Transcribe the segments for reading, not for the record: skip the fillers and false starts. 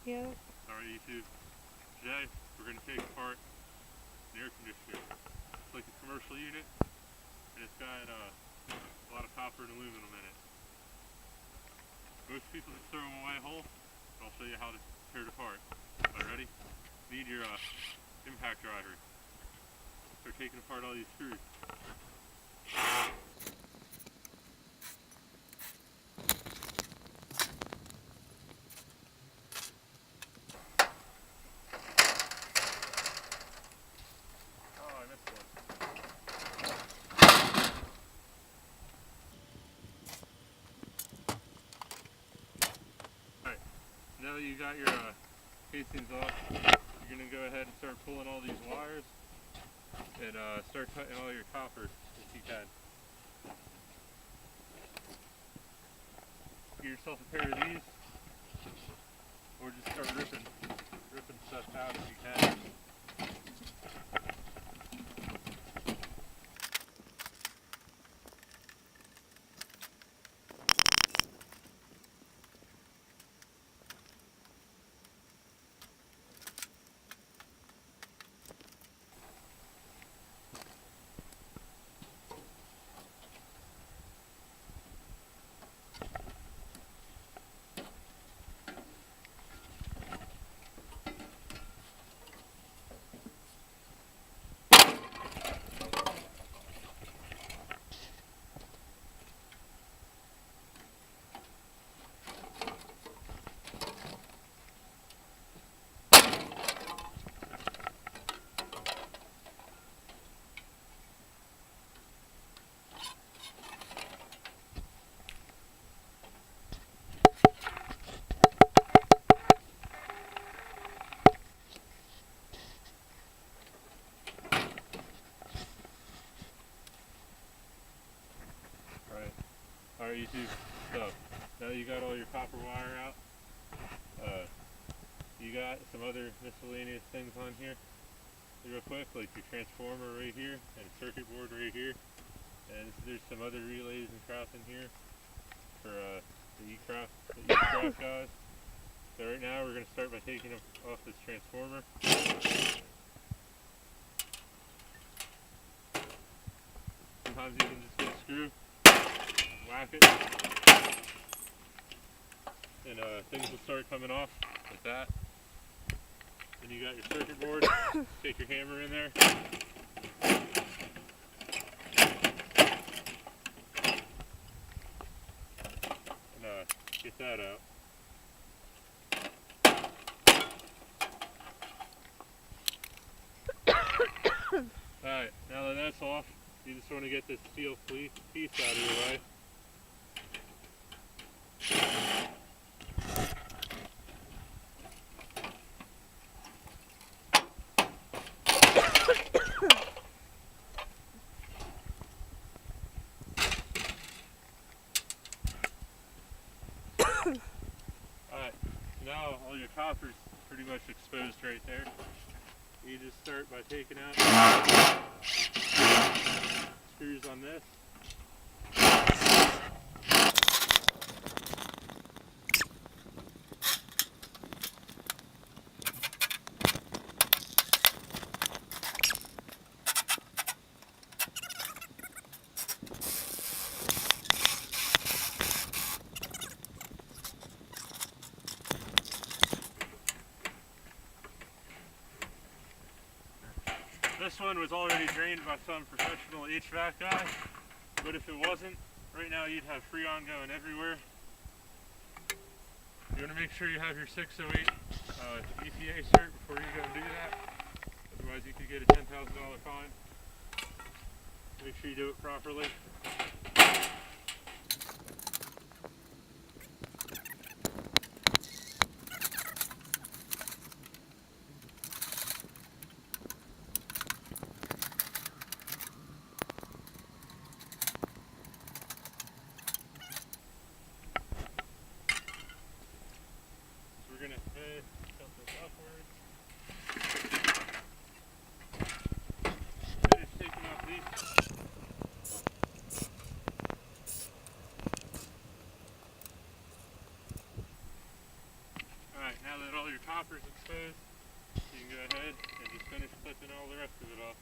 Yeah. Alright YouTube, today we're going to take apart an air conditioner. It's like a commercial unit and it's got a lot of copper and aluminum in it. Most people just throw them away whole, but I'll show you how to tear it apart. Alright, ready? Need your impact driver. Start taking apart all these screws. Oh, I missed one. Alright, now that you got your casings off, you're going to go ahead and start pulling all these wires and start cutting all your copper if you can. Get yourself a pair of these, or just start ripping stuff out if you can. Alright YouTube, so now that you got all your copper wire out, you got some other miscellaneous things on here real quick, like your transformer right here and circuit board right here, and there's some other relays and crap in here for the E-craft guys. So right now we're going to start by taking off this transformer. Sometimes you can just get a screw, whack it, and things will start coming off like that. Then you got your circuit board, take your hammer in there. And get that out. Alright, now that that's off, you just want to get this steel piece out of your way. Alright, now all your copper's pretty much exposed right there. You just start by taking out screws on this. This one was already drained by some professional HVAC guy, but if it wasn't, right now you'd have Freon going everywhere. You want to make sure you have your 608 EPA cert before you go and do that, otherwise you could get a $10,000 fine. Make sure you do it properly. We're going to tilt this upwards. Finish taking off these. Alright, now that all your copper's exposed, you can go ahead and just finish clipping all the rest of it off.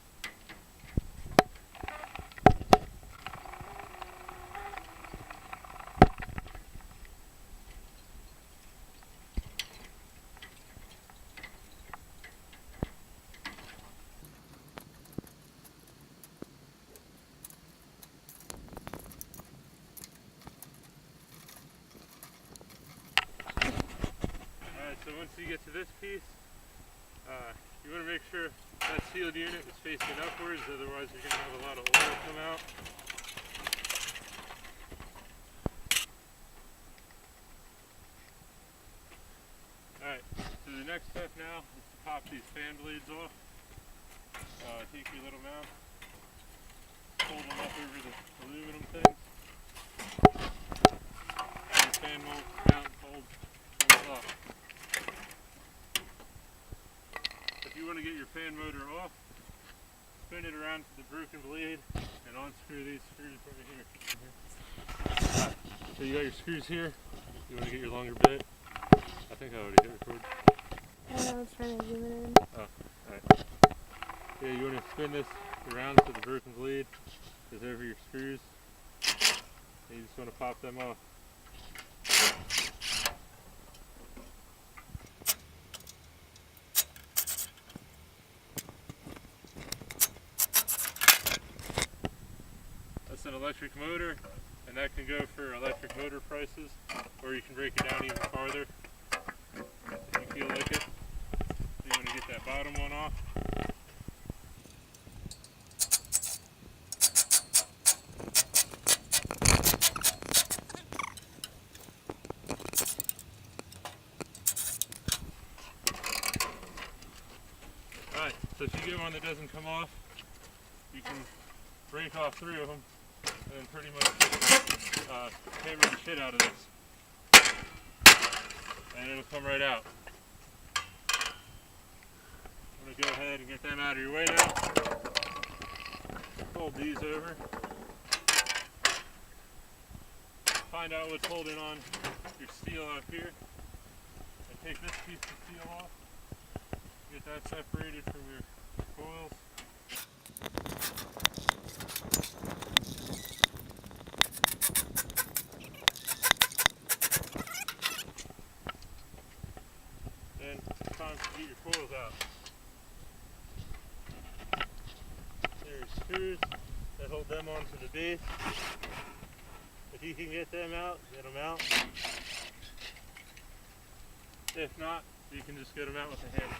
So once you get to this piece, you want to make sure that sealed unit is facing upwards, otherwise you're going to have a lot of oil come out. Alright, so the next step now is to pop these fan blades off. Take your little mount, fold them up over the aluminum things. And the fan mount folds up. If you want to get your fan motor off, spin it around to the broken blade and unscrew these screws over here. So you got your screws here. You want to get your longer bit. I think I already hit record. I know, I was trying to zoom it in. Oh, alright. Yeah, you want to spin this around to the broken blade. Is over your screws. And you just want to pop them off. That's an electric motor, and that can go for electric motor prices, or you can break it down even farther if you feel like it. You want to get that bottom one off. Alright, so if you get one that doesn't come off, you can break off 3 of them and then pretty much hammer the shit out of this. And it'll come right out. I'm going to go ahead and get them out of your way now. Fold these over. Find out what's holding on your steel out here. And take this piece of steel off. Get that separated from your coils. Then it's time to get your coils out. There's screws that hold them onto the base. If you can get them out, get them out. If not, you can just get them out with a hammer.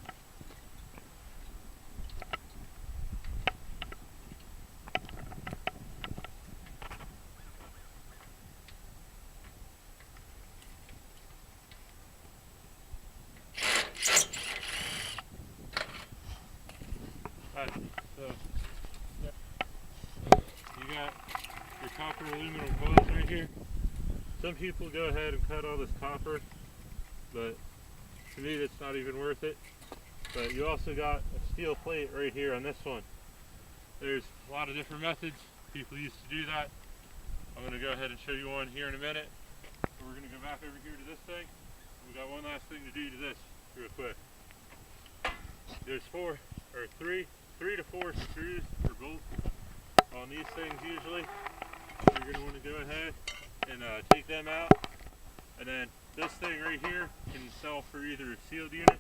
Alright, so you got your copper aluminum coils right here. Some people go ahead and cut all this copper, but to me that's not even worth it. But you also got a steel plate right here on this one. There's a lot of different methods people used to do that. I'm going to go ahead and show you one here in a minute. So we're going to go back over here to this thing. We got one last thing to do to this real quick. There's 3 to 4 screws or bolts on these things usually. You're going to want to go ahead and take them out, and then this thing right here can sell for either a sealed unit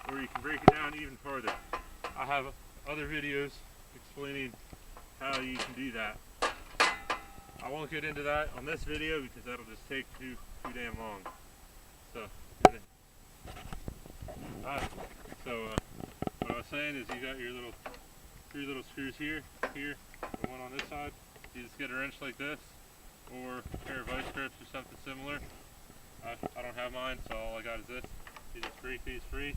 or you can break it down even farther. I have other videos explaining how you can do that. I won't get into that on this video because that'll just take too damn long. So, alright, so what I was saying is you got your 3 little screws here, and one on this side. You just get a wrench like this, or a pair of vice grips or something similar. I don't have mine, so all I got is this. You just break these free,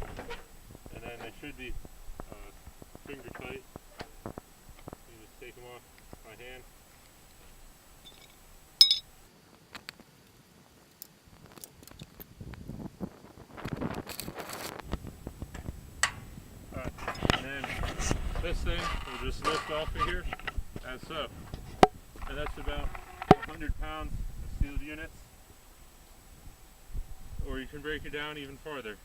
and then they should be finger tight. You just take them off by hand. Alright, and then this thing will just lift off of here, as so. And that's about 100 pounds of sealed units, or you can break it down even farther.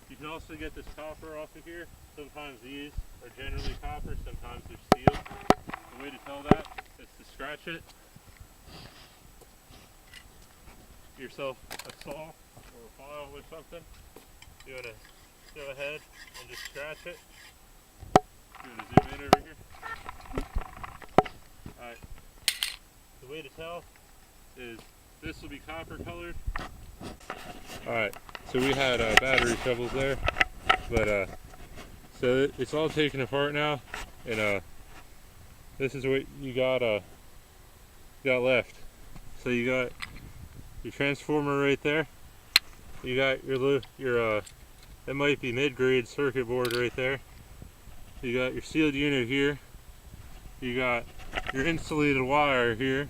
You can also get this copper off of here. Sometimes these are generally copper, sometimes they're steel. The way to tell that is to scratch it. Get yourself a saw or a file or something. You want to go ahead and just scratch it. You want to zoom in over here. Alright. The way to tell is this will be copper colored. Alright, so we had battery troubles there, but so it's all taken apart now, and this is what you got left. So you got your transformer right there. You got your that might be mid-grade circuit board right there. You got your sealed unit here. You got your insulated wire here.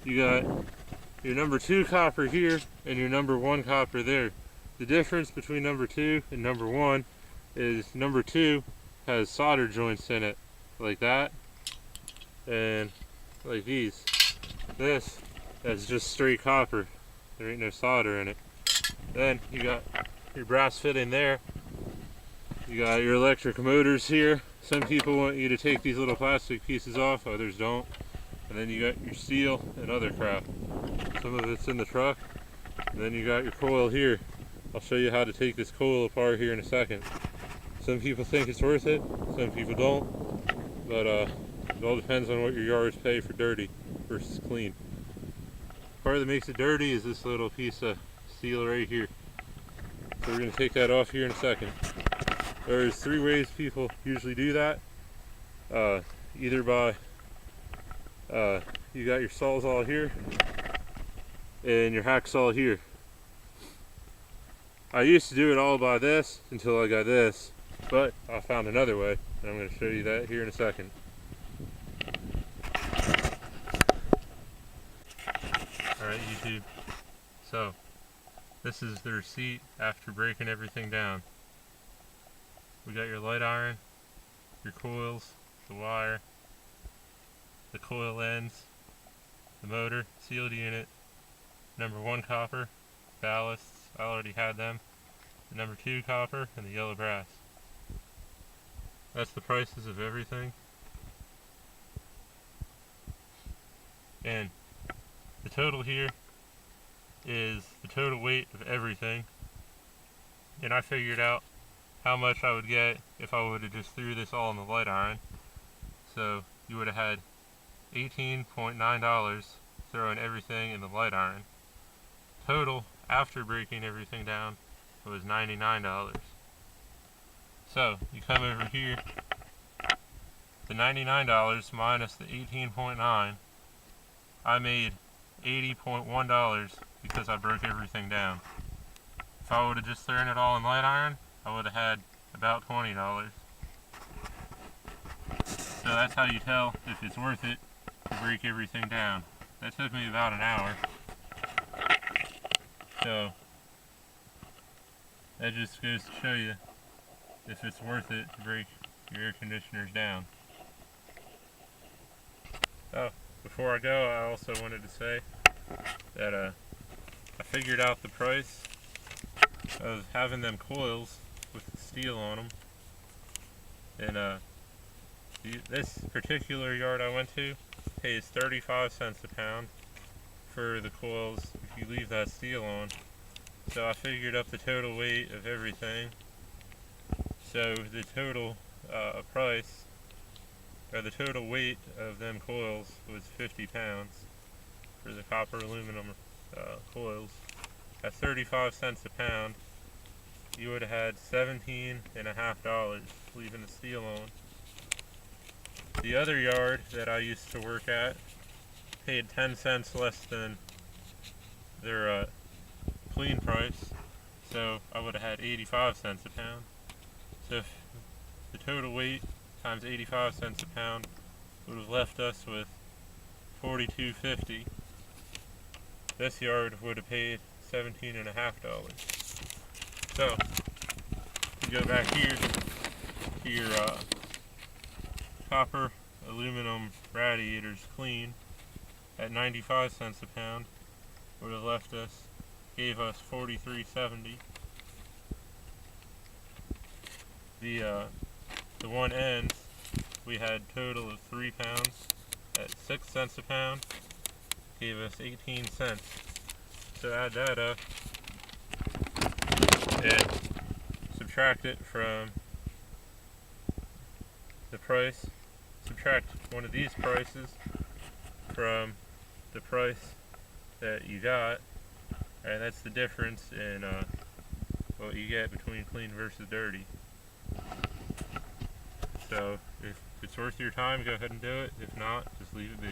You got your number 2 copper here and your number 1 copper there. The difference between number 2 and number 1 is number 2 has solder joints in it, like that, and like these. This is just straight copper. There ain't no solder in it. Then you got your brass fitting there. You got your electric motors here. Some people want you to take these little plastic pieces off, others don't. And then you got your steel and other crap. Some of it's in the truck. And then you got your coil here. I'll show you how to take this coil apart here in a second. Some people think it's worth it, some people don't. But it all depends on what your yards pay for dirty versus clean. The part that makes it dirty is this little piece of steel right here. So we're going to take that off here in a second. There's 3 ways people usually do that. Either by you got your sawzall here and your hacksaw here. I used to do it all by this until I got this, but I found another way, and I'm going to show you that here in a second. Alright, YouTube. So, this is the receipt after breaking everything down. We got your light iron, your coils, the wire, the coil ends, the motor, sealed unit, number 1 copper, ballasts, I already had them, the number 2 copper, and the yellow brass. That's the prices of everything. And the total here is the total weight of everything. And I figured out how much I would get if I would have just threw this all in the light iron. So you would have had $18.9 throwing everything in the light iron. Total after breaking everything down was $99. So you come over here, the $99 minus the $18.9, I made $80.1 because I broke everything down. If I would have just thrown it all in light iron, I would have had about $20. So that's how you tell if it's worth it to break everything down. That took me about an hour. So that just goes to show you if it's worth it to break your air conditioners down. Oh, before I go, I also wanted to say that I figured out the price of having them coils with the steel on them. And this particular yard I went to pays 35 cents a pound for the coils if you leave that steel on. So I figured up the total weight of everything. So the total price, or the total weight of them coils was 50 pounds for the copper aluminum coils. At 35 cents a pound, you would have had $17.50 leaving the steel on. The other yard that I used to work at paid 10 cents less than their clean price, so I would have had 85 cents a pound. So if the total weight times 85 cents a pound would have left us with $42.50. This yard would have paid $17.50. So you go back here to your copper aluminum radiators clean at 95 cents a pound, would have left us gave us 43.70. The one ends, we had a total of 3 pounds at 6 cents a pound, gave us 18 cents. So add that up and subtract it from the price, subtract one of these prices from the price that you got, and that's the difference in what you get between clean versus dirty. So if it's worth your time, go ahead and do it. If not, just leave it be.